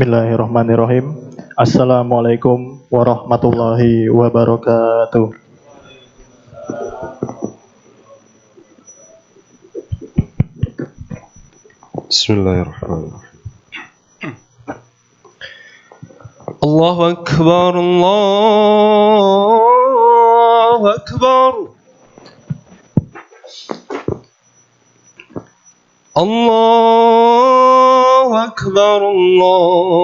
Bismillahirrahmanirrahim. Assalamualaikum warahmatullahi wabarakatuh. Bismillahirrahmanirrahim. Allahu Akbar, Allahu Akbar. Allahu Akbar, Allahu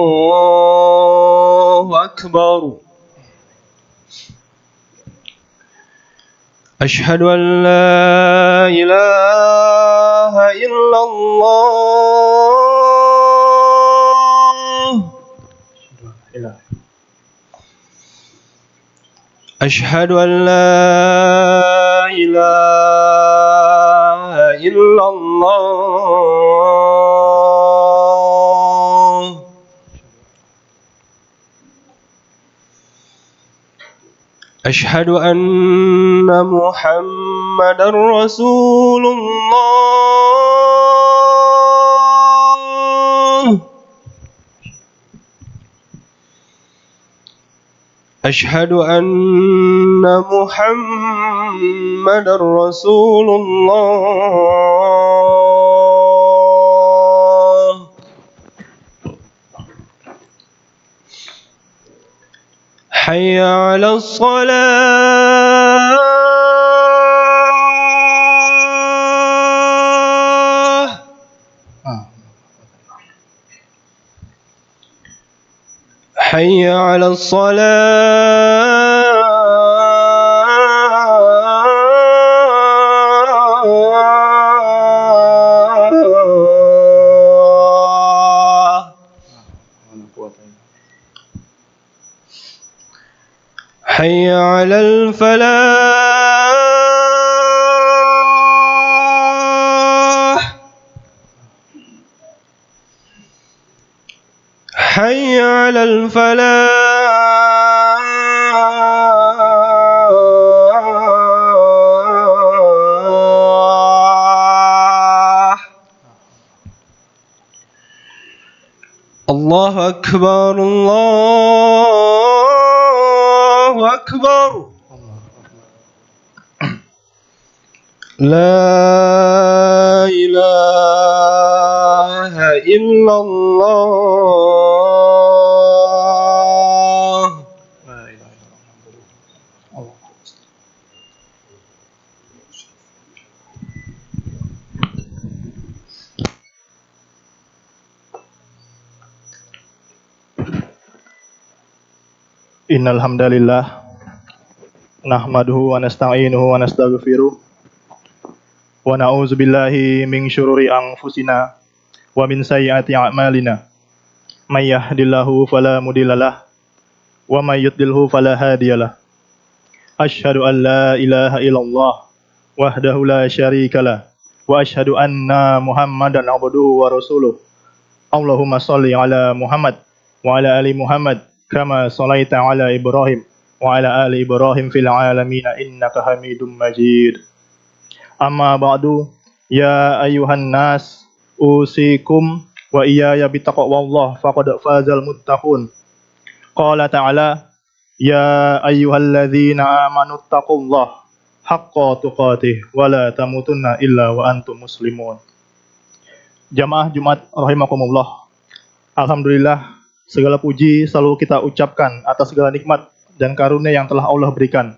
Akbar. أشهد أن لا إله إلا الله. أشهد أن لا إله إلا الله. أشهد أن محمد رسول الله. أشهد أن محمد رسول الله. حي على الصلاة. حي على الصلاة. حي على الفلاح. حي على الفلاح. الله أكبر، الله أكبر. لا إله إلا الله. Innal hamdalillah nahmaduhu wa nasta'inuhu wa nastaghfiruh wa na'udzu billahi min syururi anfusina wa min sayyiati a'malina. May yahdihillahu fala mudhillalah wa may yudlilhu fala hadiyalah. Asyhadu an la ilaha illallah wahdahu la syarikalah wa asyhadu anna Muhammadan abduhu wa rasuluh. Allahumma shalli ala Muhammad wa ala ali Muhammad kama shalaita ala Ibrahim wa ala ali Ibrahim fil alamin innaka Hamidum Majid. Amma ba'du, ya ayyuhan nas usikum wa iyaya bittaqwallah faqad fazal muttaqun. Qala ta'ala, ya ayyuhalladzina amanu taqullaha haqqa tuqatih wa la tamutunna illa wa antum muslimun. Jamaah Jumat rahimakumullah. Alhamdulillah, segala puji selalu kita ucapkan atas segala nikmat dan karunia yang telah Allah berikan.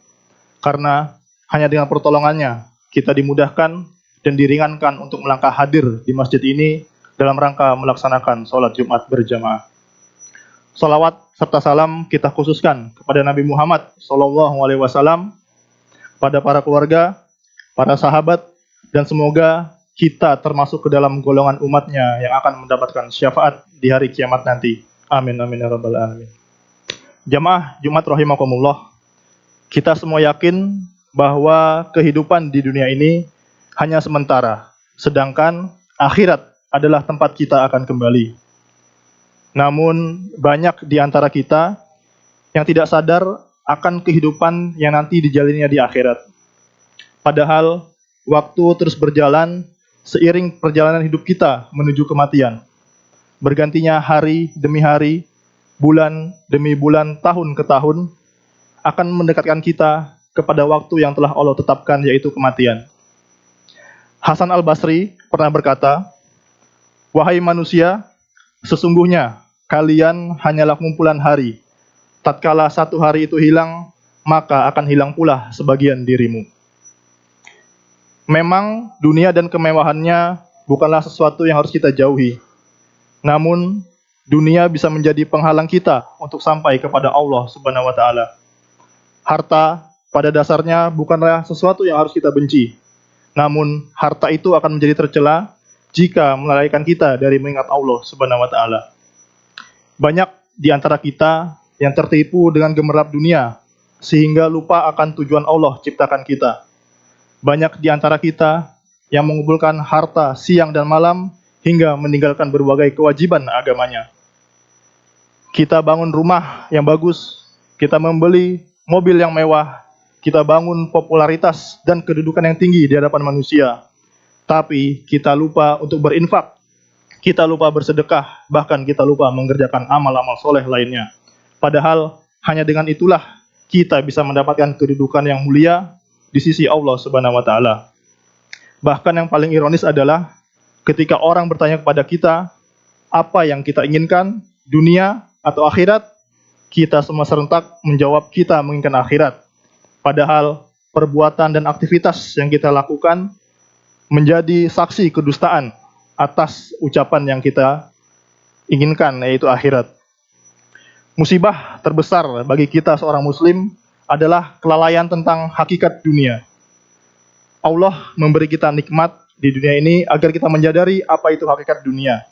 Karena hanya dengan pertolongannya kita dimudahkan dan diringankan untuk melangkah hadir di masjid ini dalam rangka melaksanakan sholat Jumat berjamaah. Salawat serta salam kita khususkan kepada Nabi Muhammad SAW, pada para keluarga, para sahabat, dan semoga kita termasuk ke dalam golongan umatnya yang akan mendapatkan syafaat di hari kiamat nanti. Amin amin ya rabbal alamin. Jamaah Jumat rahimakumullah, kita semua yakin bahwa kehidupan di dunia ini hanya sementara, sedangkan akhirat adalah tempat kita akan kembali. Namun banyak di antara kita yang tidak sadar akan kehidupan yang nanti dijalaninya di akhirat. Padahal waktu terus berjalan seiring perjalanan hidup kita menuju kematian. bergantinya hari demi hari, bulan demi bulan, tahun ke tahun, akan mendekatkan kita kepada waktu yang telah Allah tetapkan, yaitu kematian. Hasan al-Basri pernah berkata, "Wahai manusia, sesungguhnya kalian hanyalah kumpulan hari. Tatkala satu hari itu hilang, maka akan hilang pula sebagian dirimu." Memang dunia dan kemewahannya bukanlah sesuatu yang harus kita jauhi. Namun, dunia bisa menjadi penghalang kita untuk sampai kepada Allah Subhanahu wa taala. Harta pada dasarnya bukanlah sesuatu yang harus kita benci. Namun, harta itu akan menjadi tercela jika melalaikan kita dari mengingat Allah Subhanahu wa taala. Banyak di antara kita yang tertipu dengan gemerlap dunia sehingga lupa akan tujuan Allah ciptakan kita. Banyak di antara kita yang mengumpulkan harta siang dan malam hingga meninggalkan berbagai kewajiban agamanya. Kita bangun rumah yang bagus, kita membeli mobil yang mewah, kita bangun popularitas dan kedudukan yang tinggi di hadapan manusia. Tapi kita lupa untuk berinfak, kita lupa bersedekah, bahkan kita lupa mengerjakan amal-amal soleh lainnya. Padahal hanya dengan itulah kita bisa mendapatkan kedudukan yang mulia di sisi Allah Subhanahu wa taala. Bahkan yang paling ironis adalah ketika orang bertanya kepada kita, apa yang kita inginkan, dunia atau akhirat? Kita semua serentak menjawab kita menginginkan akhirat. Padahal perbuatan dan aktivitas yang kita lakukan menjadi saksi kedustaan atas ucapan yang kita inginkan, yaitu akhirat. Musibah terbesar bagi kita seorang muslim adalah kelalaian tentang hakikat dunia. Allah memberi kita nikmat di dunia ini agar kita menyadari apa itu hakikat dunia.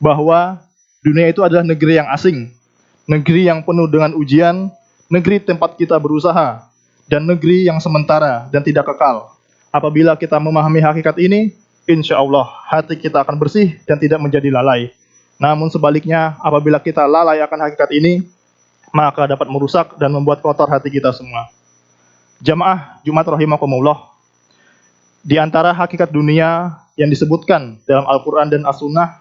Bahwa dunia itu adalah negeri yang asing, negeri yang penuh dengan ujian, negeri tempat kita berusaha, dan negeri yang sementara dan tidak kekal. Apabila kita memahami hakikat ini, insya Allah hati kita akan bersih dan tidak menjadi lalai. Namun sebaliknya, apabila kita lalai akan hakikat ini, maka dapat merusak dan membuat kotor hati kita semua. Jamaah Jumat rahimakumullah, di antara hakikat dunia yang disebutkan dalam Al-Quran dan As-Sunnah,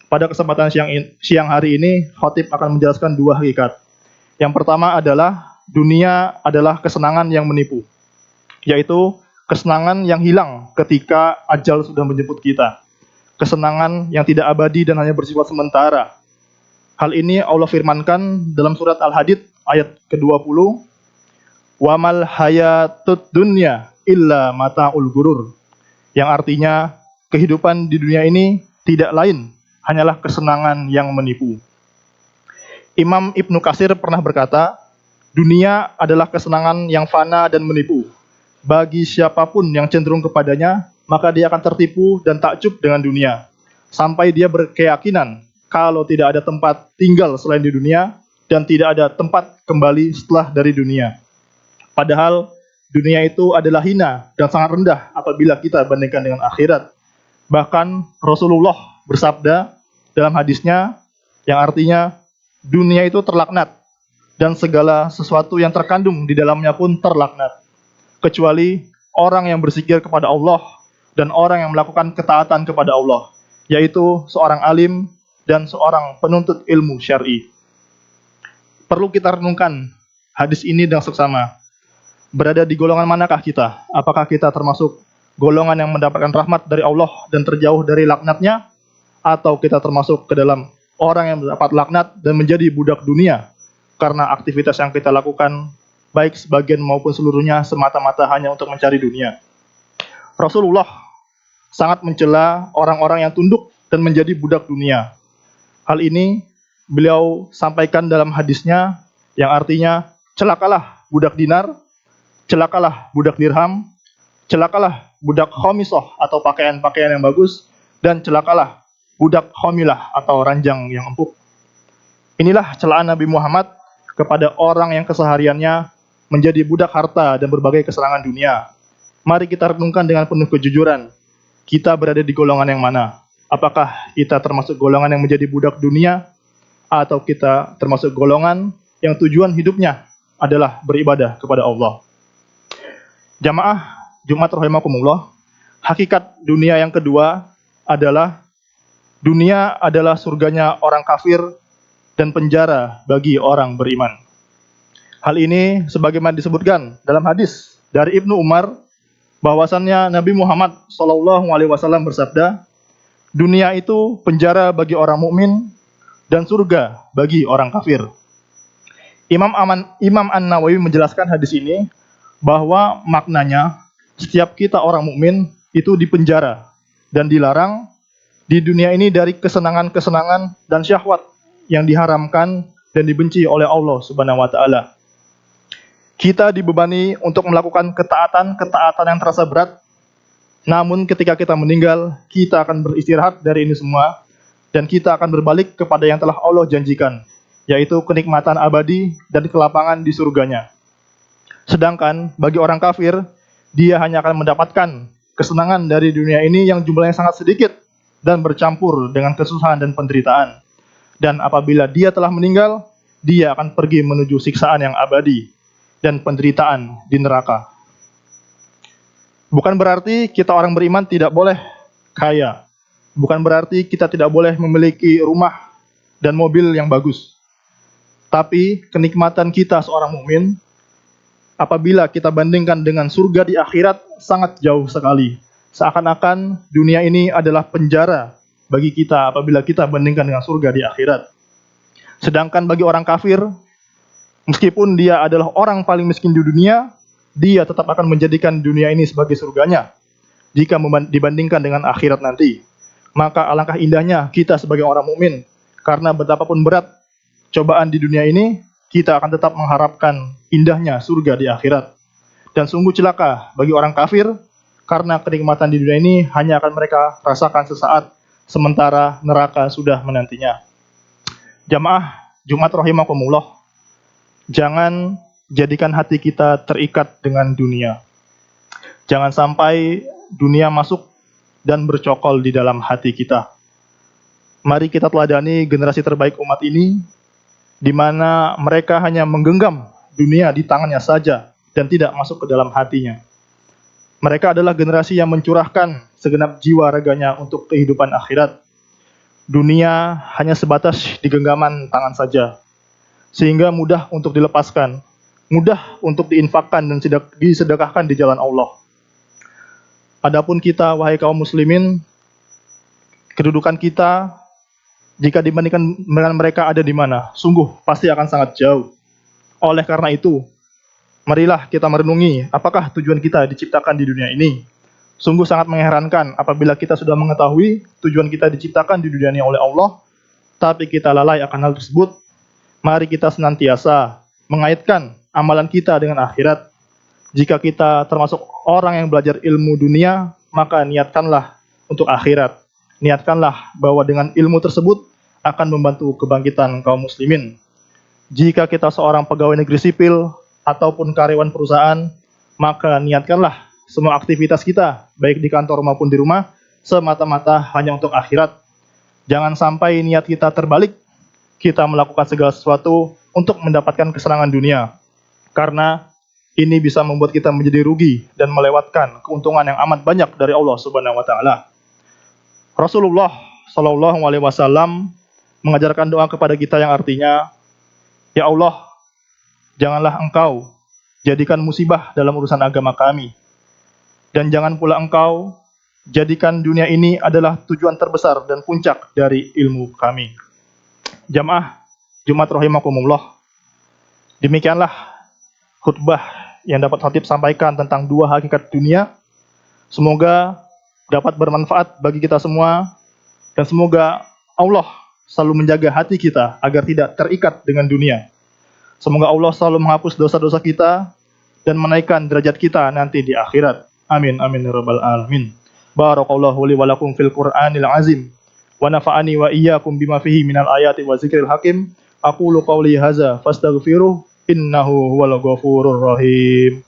pada kesempatan siang hari ini, khotib akan menjelaskan dua hakikat. Yang pertama adalah dunia adalah kesenangan yang menipu, yaitu kesenangan yang hilang ketika ajal sudah menjemput kita. Kesenangan yang tidak abadi dan hanya bersifat sementara. Hal ini Allah firmankan dalam surat Al-Hadid ayat ke-20, "Wamal hayatud dunya illa mata'ul gurur." Yang artinya, kehidupan di dunia ini tidak lain, hanyalah kesenangan yang menipu. Imam Ibnu Katsir pernah berkata, dunia adalah kesenangan yang fana dan menipu. Bagi siapapun yang cenderung kepadanya, maka dia akan tertipu dan takjub dengan dunia. Sampai dia berkeyakinan kalau tidak ada tempat tinggal selain di dunia, dan tidak ada tempat kembali setelah dari dunia. Padahal dunia itu adalah hina dan sangat rendah apabila kita bandingkan dengan akhirat. Bahkan Rasulullah bersabda dalam hadisnya yang artinya dunia itu terlaknat dan segala sesuatu yang terkandung di dalamnya pun terlaknat, kecuali orang yang berzikir kepada Allah dan orang yang melakukan ketaatan kepada Allah, yaitu seorang alim dan seorang penuntut ilmu syar'i. Perlu kita renungkan hadis ini dengan seksama. Berada di golongan manakah kita? Apakah kita termasuk golongan yang mendapatkan rahmat dari Allah dan terjauh dari laknatnya? Atau kita termasuk ke dalam orang yang mendapat laknat dan menjadi budak dunia karena aktivitas yang kita lakukan, baik sebagian maupun seluruhnya, semata-mata hanya untuk mencari dunia. Rasulullah sangat mencela orang-orang yang tunduk dan menjadi budak dunia. Hal ini beliau sampaikan dalam hadisnya yang artinya, celakalah budak dinar, celakalah budak dirham, celakalah budak khomisoh atau pakaian-pakaian yang bagus, dan celakalah budak khomilah atau ranjang yang empuk. Inilah celaan Nabi Muhammad kepada orang yang kesehariannya menjadi budak harta dan berbagai kesenangan dunia. Mari kita renungkan dengan penuh kejujuran. Kita berada di golongan yang mana? Apakah kita termasuk golongan yang menjadi budak dunia? Atau kita termasuk golongan yang tujuan hidupnya adalah beribadah kepada Allah? Jamaah Jumat rahimakumullah, hakikat dunia yang kedua adalah Dunia adalah surganya orang kafir dan penjara bagi orang beriman. Hal ini sebagaimana disebutkan dalam hadis dari Ibnu Umar bahwasannya Nabi Muhammad SAW bersabda, dunia itu penjara bagi orang mukmin dan surga bagi orang kafir. Imam An-Nawawi menjelaskan hadis ini bahwa maknanya setiap kita orang mukmin itu dipenjara dan dilarang di dunia ini dari kesenangan-kesenangan dan syahwat yang diharamkan dan dibenci oleh Allah Subhanahu wa taala. Kita dibebani untuk melakukan ketaatan yang terasa berat. Namun ketika kita meninggal, kita akan beristirahat dari ini semua dan kita akan berbalik kepada yang telah Allah janjikan, yaitu kenikmatan abadi dan kelapangan di surganya. Sedangkan bagi orang kafir, dia hanya akan mendapatkan kesenangan dari dunia ini yang jumlahnya sangat sedikit dan bercampur dengan kesusahan dan penderitaan. Dan apabila dia telah meninggal, dia akan pergi menuju siksaan yang abadi dan penderitaan di neraka. Bukan berarti kita orang beriman tidak boleh kaya. Bukan berarti kita tidak boleh memiliki rumah dan mobil yang bagus. Tapi kenikmatan kita seorang mukmin apabila kita bandingkan dengan surga di akhirat sangat jauh sekali. Seakan-akan dunia ini adalah penjara bagi kita apabila kita bandingkan dengan surga di akhirat. Sedangkan bagi orang kafir, meskipun dia adalah orang paling miskin di dunia, dia tetap akan menjadikan dunia ini sebagai surganya jika dibandingkan dengan akhirat nanti. Maka alangkah indahnya kita sebagai orang mukmin, karena betapapun berat cobaan di dunia ini, kita akan tetap mengharapkan indahnya surga di akhirat. Dan sungguh celaka bagi orang kafir, karena kenikmatan di dunia ini hanya akan mereka rasakan sesaat, sementara neraka sudah menantinya. Jamaah Jumat rahimakumullah, jangan jadikan hati kita terikat dengan dunia. Jangan sampai dunia masuk dan bercokol di dalam hati kita. Mari kita teladani generasi terbaik umat ini, di mana mereka hanya menggenggam dunia di tangannya saja dan tidak masuk ke dalam hatinya. Mereka adalah generasi yang mencurahkan segenap jiwa raganya untuk kehidupan akhirat. Dunia hanya sebatas di genggaman tangan saja, sehingga mudah untuk dilepaskan, mudah untuk diinfakkan dan disedekahkan di jalan Allah. Adapun kita, wahai kaum muslimin, kedudukan kita jika dibandingkan dengan mereka ada di mana? Sungguh pasti akan sangat jauh. Oleh karena itu, marilah kita merenungi apakah tujuan kita diciptakan di dunia ini. Sungguh sangat mengherankan apabila kita sudah mengetahui tujuan kita diciptakan di dunia ini oleh Allah, tapi kita lalai akan hal tersebut. Mari kita senantiasa mengaitkan amalan kita dengan akhirat. Jika kita termasuk orang yang belajar ilmu dunia, maka niatkanlah untuk akhirat. Niatkanlah bahwa dengan ilmu tersebut akan membantu kebangkitan kaum muslimin. Jika kita seorang pegawai negeri sipil ataupun karyawan perusahaan, maka niatkanlah semua aktivitas kita, baik di kantor maupun di rumah, semata-mata hanya untuk akhirat. Jangan sampai niat kita terbalik, kita melakukan segala sesuatu untuk mendapatkan kesenangan dunia. Karena ini bisa membuat kita menjadi rugi dan melewatkan keuntungan yang amat banyak dari Allah Subhanahu wa taala. Rasulullah Shallallahu alaihi wasallam mengajarkan doa kepada kita yang artinya, ya Allah, janganlah Engkau jadikan musibah dalam urusan agama kami. Dan jangan pula Engkau jadikan dunia ini adalah tujuan terbesar dan puncak dari ilmu kami. Jamaah Jumat rahimakumullah, demikianlah khutbah yang dapat khatib sampaikan tentang dua hakikat dunia. Semoga dapat bermanfaat bagi kita semua, dan semoga Allah selalu menjaga hati kita agar tidak terikat dengan dunia. Semoga Allah selalu menghapus dosa-dosa kita dan menaikkan derajat kita nanti di akhirat. Amin amin ya rabbal alamin. Barakallahu li wa lakum fil Qur'anil azim wa nafa'ani wa iyyakum bima fihi minal ayati wa zikril hakim. Aqulu qawli hadza fastaghfiruh innahu huwal ghafurur rahim.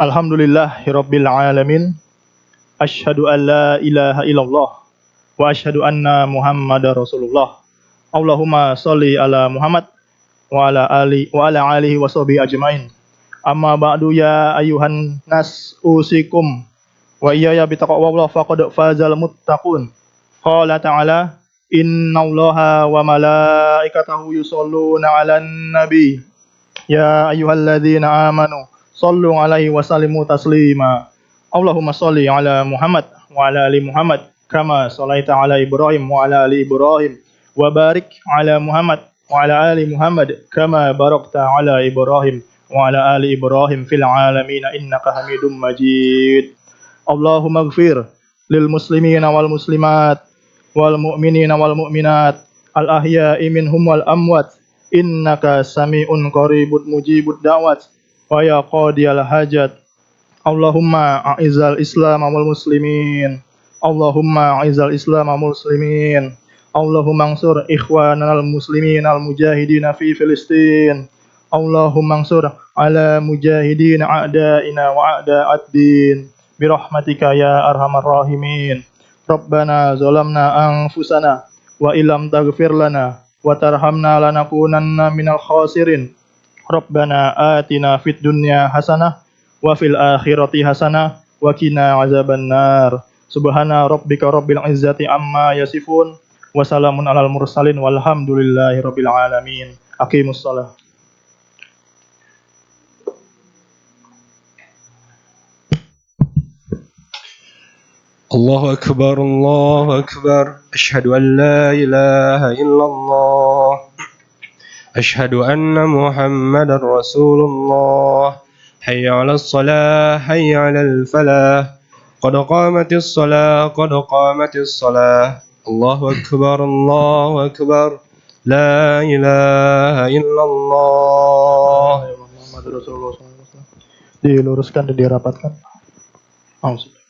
Alhamdulillahirabbil alamin. Asyhadu an la ilaha illallah wa asyhadu anna Muhammadar Rasulullah. Allahumma sholli ala Muhammad wa ala alihi wa sahbihi ajmain. Amma ba'du ya ayuhan nas usikum wa iyaya bitaqwallah faqad fazal muttaqun. Qala ta'ala innallaha wa malaikatahu yusholluna 'alan nabi ya ayyuhalladzina amanu shallu 'alaihi wa sallimu taslima. Allahumma sholli ala Muhammad wa ala ali Muhammad kama shallaita ala Ibrahim wa ala ali Ibrahim wa barik ala Muhammad wa ala ali Muhammad kama barakta ala Ibrahim wa ala ali Ibrahim fil alamin innaka Hamidum Majid. Allahumma ighfir lil muslimina wal muslimat wal mu'minina wal mu'minat al ahya'i minhum wal amwat innaka sami'un qaribun mujibud da'wat wa ya qadiyal hajat. Allahumma a'izal islam wal muslimin. Allahumma a'izal islam wal muslimin. Allahumma ansur ikhwanal muslimin al mujahidin fi Filistin. Allahumma ansur ala mujahidin a'da'ina wa a'da'ad din birahmatika ya arhamar rahimin. Rabbana zalamna anfusana wa illam taghfir lana wa tarhamna lanakunanna minal khasirin. Rabbana atina fid dunya hasanah wa fil akhirati hasanah wa qina azabannar. Subhana rabbika rabbil izzati amma yasifun wa salamun alal mursalin walhamdulillahi rabbil alamin. Aqimus shalah. الله أكبر الله أكبر أشهد أن لا إله إلا الله أشهد أن محمد رسول الله حي على الصلاة حي على الفلاح قد قامت الصلاة قد قامت الصلاة الله أكبر الله أكبر لا إله إلا الله. Muhammad Rasulullah SAW. Diluruskan dan dirapatkan. Bismillah.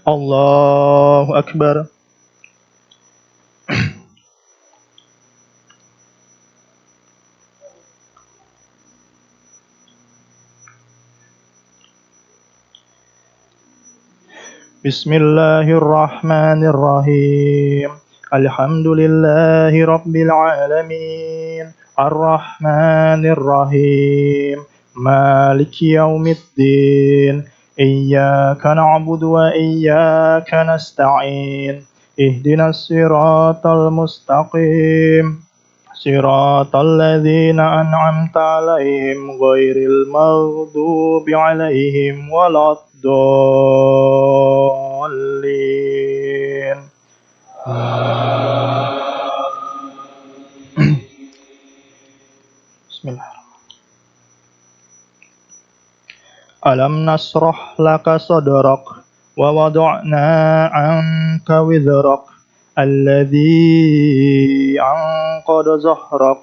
Allahu Akbar. Bismillahirrahmanirrahim. Alhamdulillahi rabbil alamin. Ar-Rahmanir-Rahim. Maliki yaumiddin. Iyyaka na'budu wa iyyaka nasta'in. Ihdinas siratal mustaqim. Siratal ladzina an'amta 'alaihim ghairil maghdubi 'alaihim waladdallin. Bismillah. Alam nasrah laka sadrak wa wada'na 'anka wizrak alladzi anqadha zahrak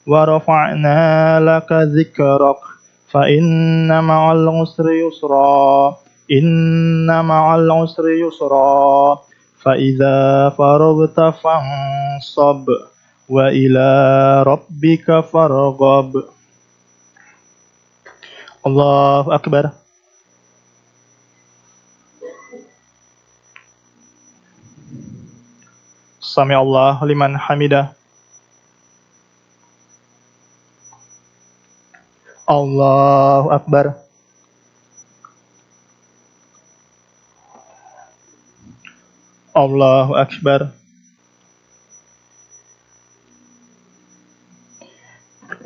wa rafa'na laka dzikrak fa inna ma'al usri yusra inna ma'al usri yusra fa idza faraghta fansab wa ila rabbika farghab. Allahu Akbar. Sami Allah liman hamidah. Allahu Akbar. Allahu Akbar.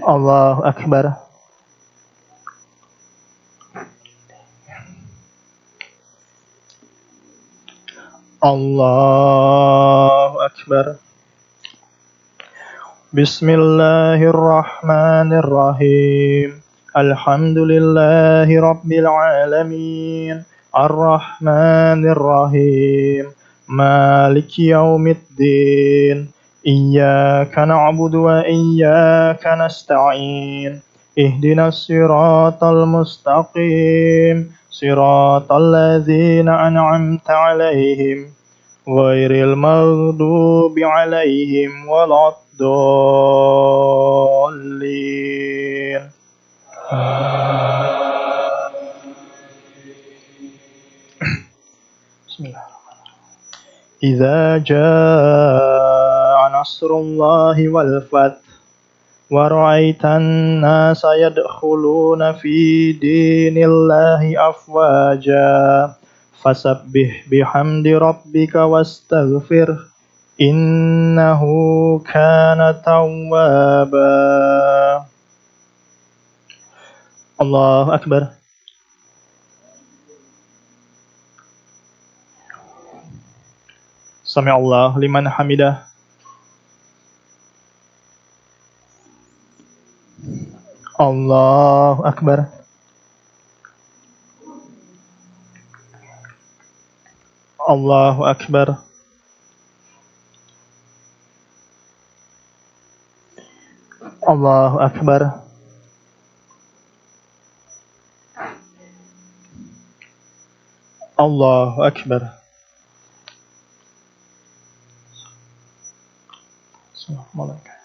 Allahu Akbar. Allahu Akbar. Bismillahirrahmanirrahim. Alhamdulillahi rabbil alamin. Ar-Rahmanir-Rahim. Maliki yaumiddin. Iyyaka na'budu wa iyyaka nasta'in. Ihdinas siratal mustaqim. Siratal ladzina an'amta 'alaihim ghairil maghdubi 'alaihim waladdallin. Bismillah. إذا جاء نصر الله والفتح ورأيت الناس يدخلون في دين الله أفواجا فسبح بحمد ربك واستغفره إنه كان توابا. الله أكبر. سمع الله لمن حمده. الله أكبر. الله أكبر. الله أكبر. الله أكبر. السلام عليكم.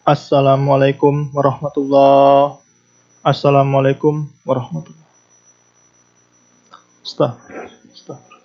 Assalamualaikum warahmatullahi. Assalamualaikum warahmatullahi. Astagfirullah.